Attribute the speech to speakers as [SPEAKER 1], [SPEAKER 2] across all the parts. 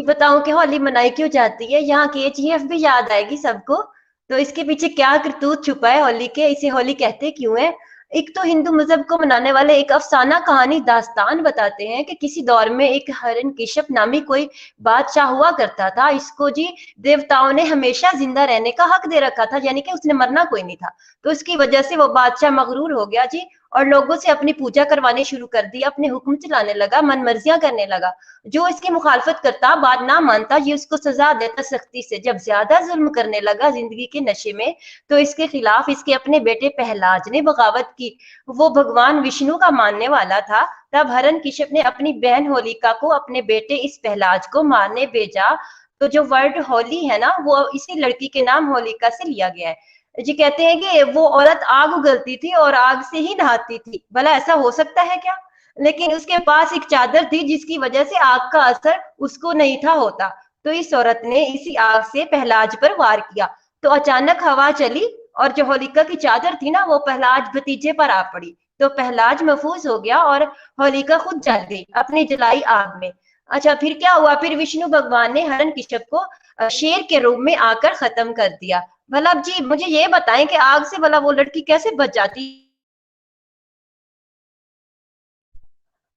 [SPEAKER 1] बताऊं कि होली मनाई क्यों जाती है? यहाँ केजीएफ भी याद आएगी सबको। तो इसके पीछे क्या करतूत छुपा है होली के, इसे होली कहते क्यों है? एक तो हिंदू मजहब को मनाने वाले एक अफसाना कहानी दास्तान बताते हैं कि किसी दौर में एक हिरण्यकशिप नामी कोई बादशाह हुआ करता था। इसको जी देवताओं ने हमेशा जिंदा रहने का हक दे रखा था, यानी कि उसने मरना कोई नहीं था। तो इसकी वजह से वो बादशाह मगरूर हो गया जी, और लोगों से अपनी पूजा करवानी शुरू कर दी, अपने हुक्म चलाने लगा, मन मर्जियां करने लगा। जो इसकी मुखालफत करता, बात ना मानता, ये उसको सजा देता सख्ती से। जब ज्यादा जुल्म करने लगा जिंदगी के नशे में, तो इसके खिलाफ इसके अपने बेटे प्रहलाद ने बगावत की। वो भगवान विष्णु का मानने वाला था। तब हिरण्यकशिप ने अपनी बहन होलिका को अपने बेटे इस प्रहलाद को मारने भेजा। तो जो वर्ड होली है ना, वो इसी लड़की के नाम होलिका से लिया गया है जी। कहते हैं कि वो औरत आग उगलती थी और आग से ही नहाती थी। भला ऐसा हो सकता है क्या? लेकिन उसके पास एक चादर थी जिसकी वजह से आग का असर उसको नहीं था होता। तो इस औरत ने इसी आग से प्रहलाद पर वार किया। तो अचानक हवा चली और जो होलिका की चादर थी ना, वो प्रहलाद भतीजे पर आ पड़ी। तो प्रहलाद महफूज हो गया और होलिका खुद जल गई अपनी जलाई आग में। अच्छा, फिर क्या हुआ? फिर विष्णु भगवान ने हिरण्यकशिप को शेर के रूप में आकर खत्म कर दिया। भला अब जी मुझे ये बताएं कि आग से भला वो लड़की कैसे बच जाती?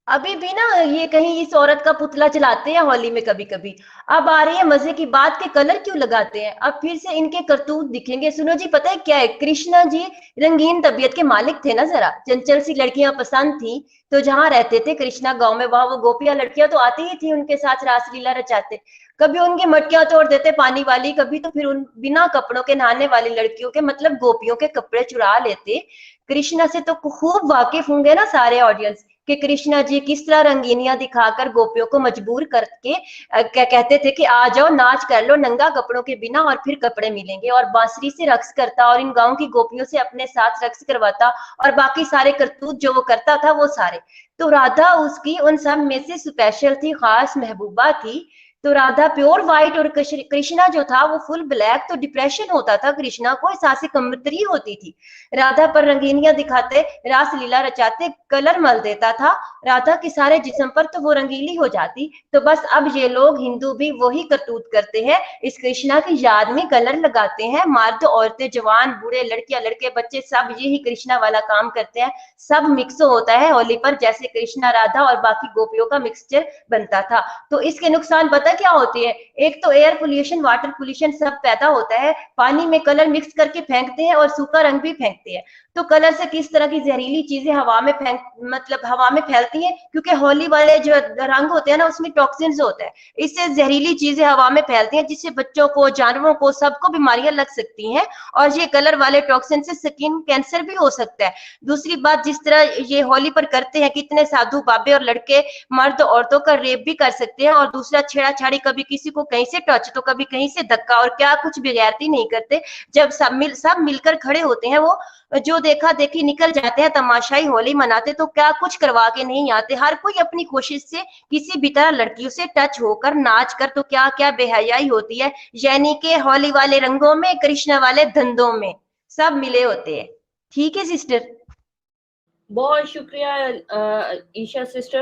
[SPEAKER 1] अभी भी ना ये कहीं इस औरत का पुतला चलाते हैं होली में कभी कभी। अब आ रही है मजे की बात के कलर क्यों लगाते हैं। अब फिर से इनके करतूत दिखेंगे। सुनो जी, पता है क्या है? कृष्णा जी रंगीन तबीयत के मालिक थे ना, जरा चंचल सी लड़कियां पसंद थी। तो जहां रहते थे कृष्णा गांव में, वहां वो गोपियां लड़कियां तो आती ही थी उनके साथ रासलीला रचाते। कभी उनकी मटकियां तोड़ देते पानी वाली, कभी तो फिर उन बिना कपड़ों के नहाने वाली लड़कियों के, मतलब गोपियों के कपड़े चुरा लेते। कृष्णा से तो खूब वाकिफ होंगे ना सारे ऑडियंस, कि कृष्णा जी किस तरह रंगीनियां दिखाकर गोपियों को मजबूर करके क्या कहते थे कि आ जाओ नाच कर लो नंगा कपड़ों के बिना और फिर कपड़े मिलेंगे। और बांसुरी से रक्स करता और इन गांव की गोपियों से अपने साथ रक्स करवाता, और बाकी सारे करतूत जो वो करता था वो सारे। तो राधा उसकी उन सब में से स्पेशल थी, खास महबूबा थी। तो राधा प्योर व्हाइट और कृष्णा जो था वो फुल ब्लैक। तो डिप्रेशन होता था कृष्णा को, सांसें कमतरी होती थी। राधा पर रंगीनियां दिखाते, रासलीला रचाते, कलर मल देता था राधा के सारे जिस्म पर, तो वो रंगीली हो जाती। तो बस अब ये लोग हिंदू भी वही करतूत करते हैं, इस कृष्णा की याद में कलर लगाते हैं। मर्द औरतें जवान बूढ़े लड़कियां लड़के बच्चे सब यही कृष्णा वाला काम करते हैं। सब मिक्स होता है होली पर, जैसे कृष्णा राधा और बाकी गोपियों का मिक्सचर बनता था। तो इसके नुकसान पता क्या होती है? एक तो एयर पोल्यूशन वाटर पोल्यूशन सब पैदा होता है। पानी में कलर मिक्स करके फेंकते हैं और सूखा रंग भी फेंकते हैं। तो कलर से किस तरह की जहरीली चीजें हवा में फेंक मतलब हवा में फैलती हैं, क्योंकि होली वाले जो रंग होते हैं ना उसमें टॉक्सिन्स होते हैं। इससे जहरीली चीजें हवा में फैलती हैं, जिससे बच्चों को जानवरों को सबको बीमारियां लग सकती हैं। और ये कलर वाले टॉक्सिन से स्किन कैंसर भी हो सकता है। दूसरी बात, जिस तरह ये होली पर करते हैं, कितने साधु बाबे और लड़के मर्द औरतों का रेप भी कर सकते हैं। और दूसरा, छेड़ाछाड़ी, कभी किसी को कहीं से टच तो कभी कहीं से धक्का, और क्या कुछ बेगैरती नहीं करते। जब सब मिलकर खड़े होते हैं, वो जो देखा देखी निकल जाते हैं, तमाशाई होली मनाते, तो क्या कुछ करवा के नहीं आते। हर कोई अपनी कोशिश से किसी भी तरह लड़कियों से टच होकर नाच कर, तो क्या क्या बेहयाई होती है। यानी कि होली वाले रंगों में कृष्ण वाले धंधों में सब मिले होते हैं। ठीक है सिस्टर?
[SPEAKER 2] बहुत शुक्रिया ईशा सिस्टर।